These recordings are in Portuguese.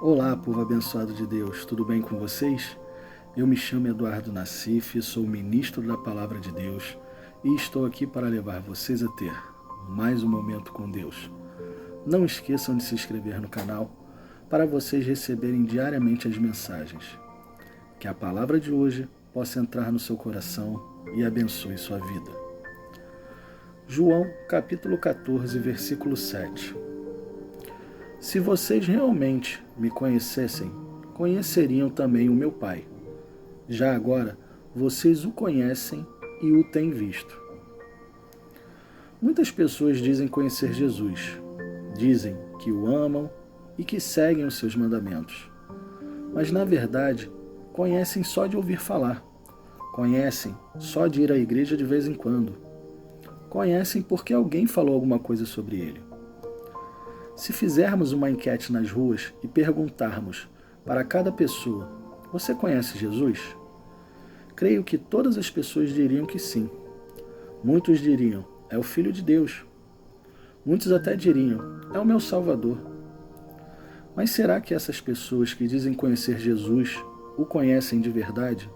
Olá, povo abençoado de Deus, tudo bem com vocês? Eu me chamo Eduardo Nassif, sou ministro da Palavra de Deus e estou aqui para levar vocês a ter mais um momento com Deus. Não esqueçam de se inscrever no canal para vocês receberem diariamente as mensagens. Que a palavra de hoje possa entrar no seu coração e abençoe sua vida. João, capítulo 14, versículo 7. Se vocês realmente me conhecessem, conheceriam também o meu Pai. Já agora, vocês o conhecem e o têm visto. Muitas pessoas dizem conhecer Jesus. Dizem que o amam e que seguem os seus mandamentos. Mas, na verdade, conhecem só de ouvir falar. Conhecem só de ir à igreja de vez em quando. Conhecem porque alguém falou alguma coisa sobre ele. Se fizermos uma enquete nas ruas e perguntarmos para cada pessoa: você conhece Jesus? Creio que todas as pessoas diriam que sim. Muitos diriam: é o Filho de Deus. Muitos até diriam: é o meu Salvador. Mas será que essas pessoas que dizem conhecer Jesus o conhecem de verdade?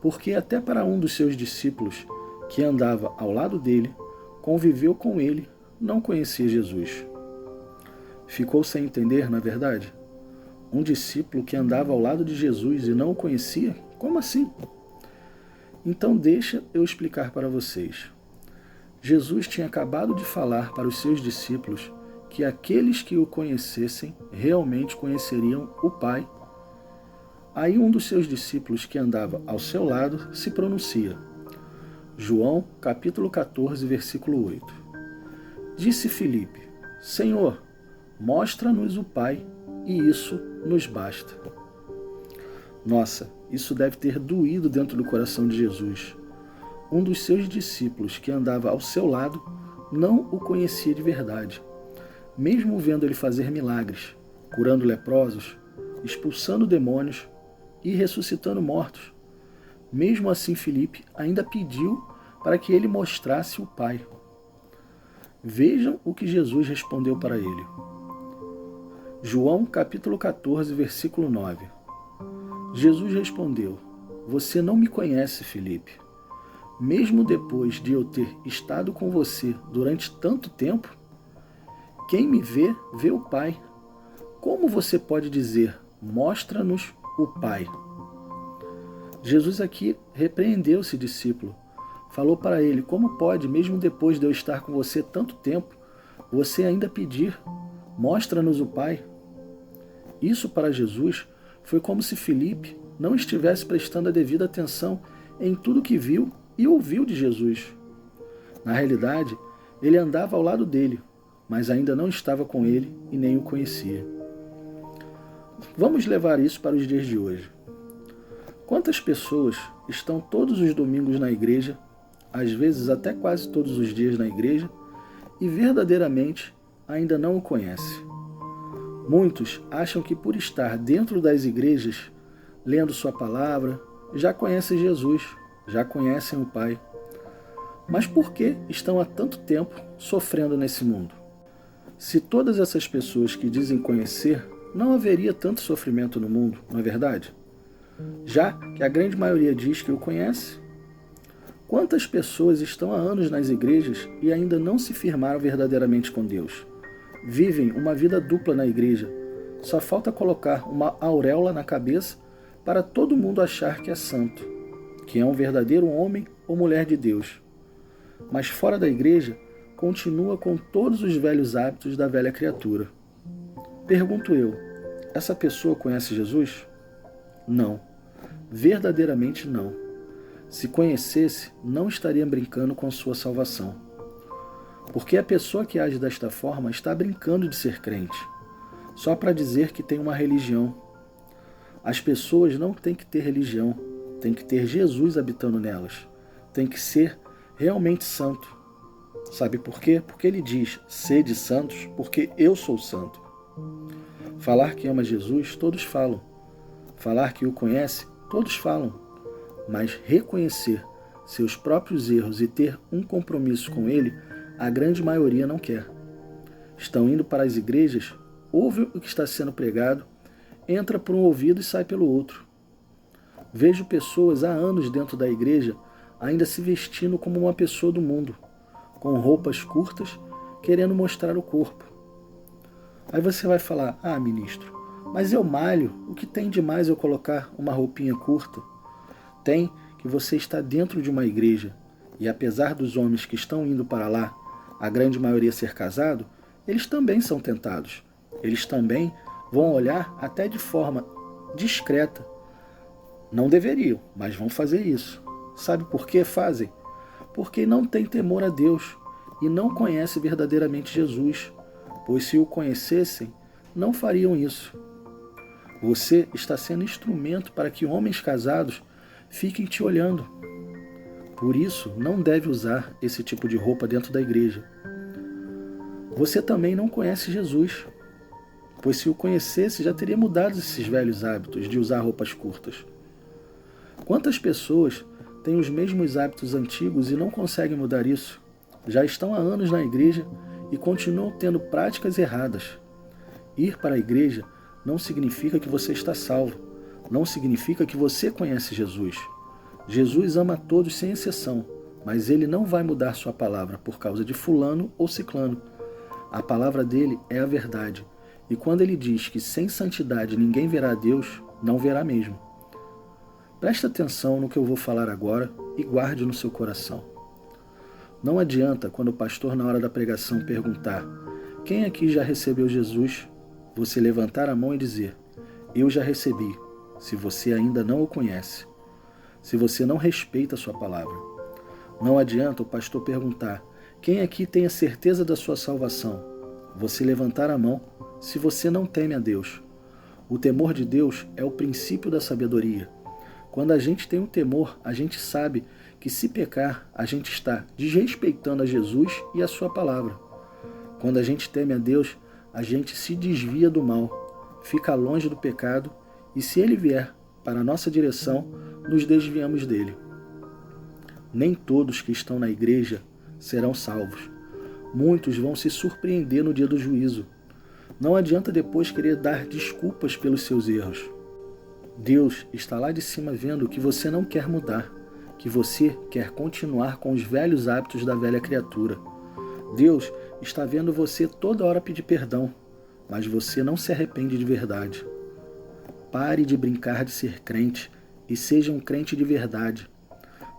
Porque até para um dos seus discípulos, que andava ao lado dele, conviveu com ele, não conhecia Jesus. Ficou sem entender, na verdade? Um discípulo que andava ao lado de Jesus e não o conhecia? Como assim? Então deixa eu explicar para vocês. Jesus tinha acabado de falar para os seus discípulos que aqueles que o conhecessem realmente conheceriam o Pai. Aí um dos seus discípulos que andava ao seu lado se pronuncia. João, capítulo 14, versículo 8. Disse Filipe: Senhor, mostra-nos o Pai, e isso nos basta. Nossa, isso deve ter doído dentro do coração de Jesus. Um dos seus discípulos que andava ao seu lado não o conhecia de verdade. Mesmo vendo ele fazer milagres, curando leprosos, expulsando demônios e ressuscitando mortos. Mesmo assim, Filipe ainda pediu para que ele mostrasse o Pai. Vejam o que Jesus respondeu para ele. João capítulo 14, versículo 9. Jesus respondeu: Você não me conhece, Filipe. Mesmo depois de eu ter estado com você durante tanto tempo, quem me vê, vê o Pai. Como você pode dizer, mostra-nos o Pai? Jesus aqui repreendeu esse discípulo. Falou para ele: como pode, mesmo depois de eu estar com você tanto tempo, você ainda pedir, mostra-nos o Pai? Isso para Jesus foi como se Filipe não estivesse prestando a devida atenção em tudo que viu e ouviu de Jesus. Na realidade, ele andava ao lado dele, mas ainda não estava com ele e nem o conhecia. Vamos levar isso para os dias de hoje. Quantas pessoas estão todos os domingos na igreja, às vezes até quase todos os dias na igreja, e verdadeiramente ainda não o conhecem? Muitos acham que por estar dentro das igrejas, lendo sua palavra, já conhecem Jesus, já conhecem o Pai. Mas por que estão há tanto tempo sofrendo nesse mundo? Se todas essas pessoas que dizem conhecer, não haveria tanto sofrimento no mundo, não é verdade? Já que a grande maioria diz que o conhece. Quantas pessoas estão há anos nas igrejas e ainda não se firmaram verdadeiramente com Deus? Vivem uma vida dupla na igreja. Só falta colocar uma auréola na cabeça para todo mundo achar que é santo, que é um verdadeiro homem ou mulher de Deus. Mas fora da igreja, continua com todos os velhos hábitos da velha criatura. Pergunto eu, essa pessoa conhece Jesus? Não. Verdadeiramente não. Se conhecesse, não estaria brincando com sua salvação. Porque a pessoa que age desta forma está brincando de ser crente, só para dizer que tem uma religião. As pessoas não têm que ter religião, tem que ter Jesus habitando nelas. Tem que ser realmente santo. Sabe por quê? Porque ele diz, sede santos, porque eu sou santo. Falar que ama Jesus, todos falam. Falar que o conhece, todos falam. Mas reconhecer seus próprios erros e ter um compromisso com ele, a grande maioria não quer. Estão indo para as igrejas, ouvem o que está sendo pregado entra por um ouvido e sai pelo outro. Vejo pessoas há anos dentro da igreja ainda se vestindo como uma pessoa do mundo, com roupas curtas, querendo mostrar o corpo. Aí você vai falar, ministro, mas eu malho, o que tem de mais eu colocar uma roupinha curta? Tem que você está dentro de uma igreja, e apesar dos homens que estão indo para lá, a grande maioria ser casado, eles também são tentados. Eles também vão olhar até de forma discreta. Não deveriam, mas vão fazer isso. Sabe por que fazem? Porque não têm temor a Deus e não conhecem verdadeiramente Jesus, pois se o conhecessem, não fariam isso. Você está sendo instrumento para que homens casados fiquem te olhando. Por isso, não deve usar esse tipo de roupa dentro da igreja. Você também não conhece Jesus, pois se o conhecesse, já teria mudado esses velhos hábitos de usar roupas curtas. Quantas pessoas têm os mesmos hábitos antigos e não conseguem mudar isso? Já estão há anos na igreja e continuam tendo práticas erradas. Ir para a igreja não significa que você está salvo. Não significa que você conhece Jesus. Jesus ama a todos sem exceção, mas ele não vai mudar sua palavra por causa de fulano ou ciclano. A palavra dele é a verdade. E quando ele diz que sem santidade ninguém verá a Deus, não verá mesmo. Preste atenção no que eu vou falar agora e guarde no seu coração. Não adianta quando o pastor na hora da pregação perguntar: quem aqui já recebeu Jesus? Você levantar a mão e dizer: eu já recebi, se você ainda não o conhece, se você não respeita a sua palavra. Não adianta o pastor perguntar: quem aqui tem a certeza da sua salvação? Você levantar a mão se você não teme a Deus. O temor de Deus é o princípio da sabedoria. Quando a gente tem um temor, a gente sabe que se pecar, a gente está desrespeitando a Jesus e a sua palavra. Quando a gente teme a Deus, a gente se desvia do mal, fica longe do pecado e se ele vier para a nossa direção, nos desviamos dele. Nem todos que estão na igreja serão salvos. Muitos vão se surpreender no dia do juízo. Não adianta depois querer dar desculpas pelos seus erros. Deus está lá de cima vendo que você não quer mudar, que você quer continuar com os velhos hábitos da velha criatura. Deus está vendo você toda hora pedir perdão, mas você não se arrepende de verdade. Pare de brincar de ser crente e seja um crente de verdade.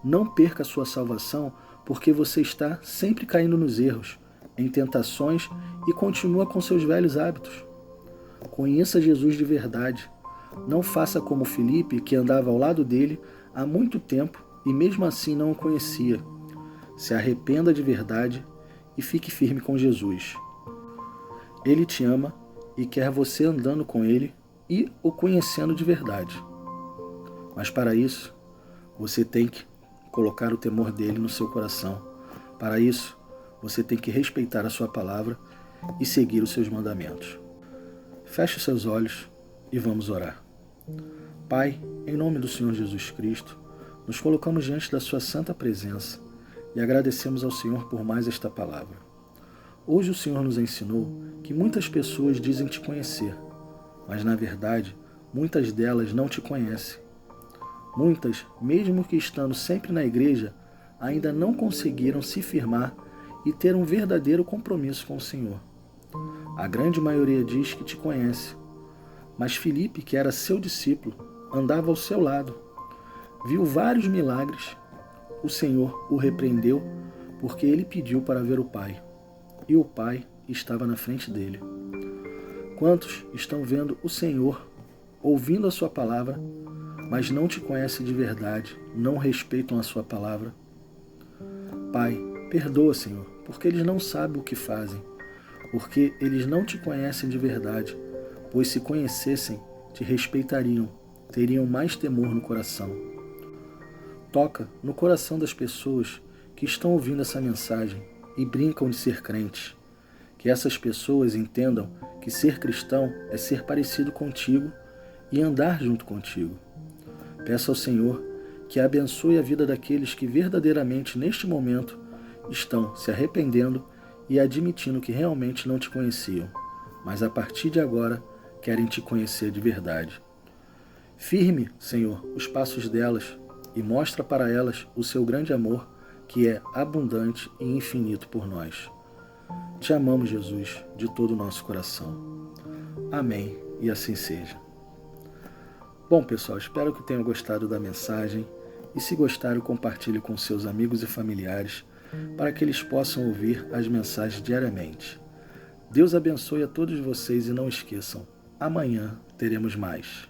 Não perca a sua salvação porque você está sempre caindo nos erros, em tentações e continua com seus velhos hábitos. Conheça Jesus de verdade. Não faça como Filipe, que andava ao lado dele há muito tempo e mesmo assim não o conhecia. Se arrependa de verdade e fique firme com Jesus. Ele te ama e quer você andando com ele e o conhecendo de verdade. Mas para isso, você tem que colocar o temor dele no seu coração. Para isso, você tem que respeitar a sua palavra e seguir os seus mandamentos. Feche os seus olhos e vamos orar. Pai, em nome do Senhor Jesus Cristo, nos colocamos diante da sua santa presença e agradecemos ao Senhor por mais esta palavra. Hoje o Senhor nos ensinou que muitas pessoas dizem te conhecer, mas na verdade, muitas delas não te conhecem. Muitas, mesmo que estando sempre na igreja, ainda não conseguiram se firmar e ter um verdadeiro compromisso com o Senhor. A grande maioria diz que te conhece, mas Filipe, que era seu discípulo, andava ao seu lado. Viu vários milagres. O Senhor o repreendeu porque ele pediu para ver o Pai. E o Pai estava na frente dele. Quantos estão vendo o Senhor, ouvindo a sua palavra, mas não te conhecem de verdade, não respeitam a sua palavra? Pai, perdoa, Senhor, porque eles não sabem o que fazem, porque eles não te conhecem de verdade, pois se conhecessem, te respeitariam, teriam mais temor no coração. Toca no coração das pessoas que estão ouvindo essa mensagem e brincam de ser crentes. Que essas pessoas entendam que ser cristão é ser parecido contigo e andar junto contigo. Peço ao Senhor que abençoe a vida daqueles que verdadeiramente neste momento estão se arrependendo e admitindo que realmente não te conheciam, mas a partir de agora querem te conhecer de verdade. Firme, Senhor, os passos delas e mostra para elas o seu grande amor, que é abundante e infinito por nós. Te amamos, Jesus, de todo o nosso coração. Amém, e assim seja. Bom, pessoal, espero que tenham gostado da mensagem e, se gostaram, compartilhe com seus amigos e familiares para que eles possam ouvir as mensagens diariamente. Deus abençoe a todos vocês e não esqueçam, amanhã teremos mais.